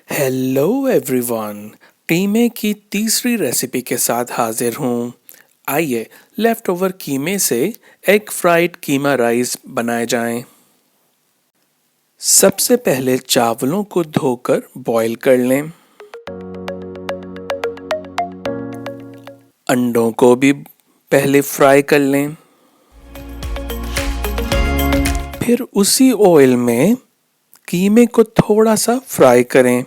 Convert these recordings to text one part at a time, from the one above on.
Hello everyone. कीमे की तीसरी रेसिपी के साथ हाजिर हूँ। आइए लेफ्ट ओवर कीमे से एग फ्राइड कीमा राइस बनाए जाएं। सबसे पहले चावलों को धोकर बॉईल कर लें। अंडों को भी पहले फ्राई कर लें। फिर उसी ऑयल में कीमे को थोड़ा सा फ्राई करें।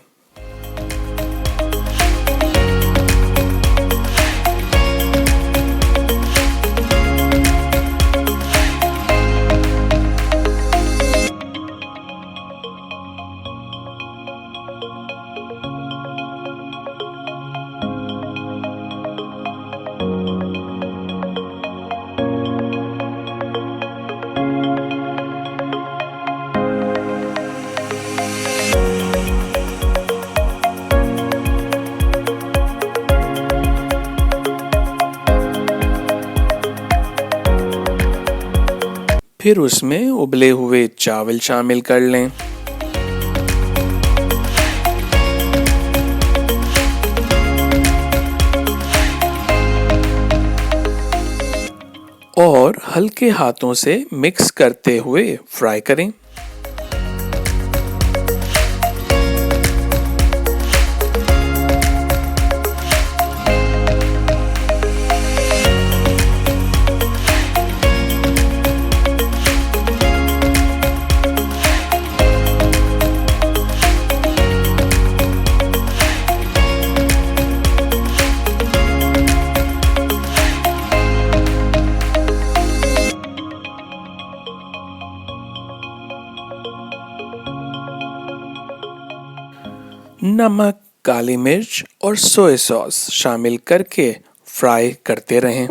फिर उसमें उबले हुए चावल शामिल कर लें। और हल्के हाथों से मिक्स करते हुए फ्राई करें। नमक, काली मिर्च और सोया सॉस शामिल करके फ्राई करते रहें।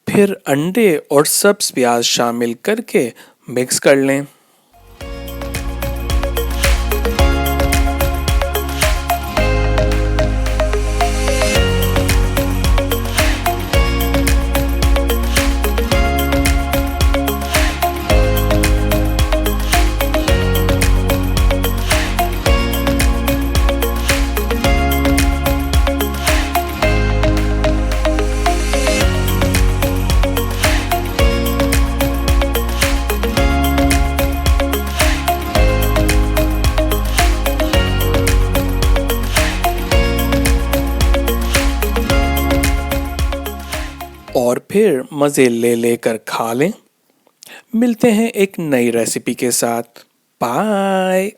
फिर अंडे और सब्ज प्याज शामिल करके मिक्स कर लें। और फिर मज़े ले लेकर खा लें। मिलते हैं एक नई रेसिपी के साथ। बाय।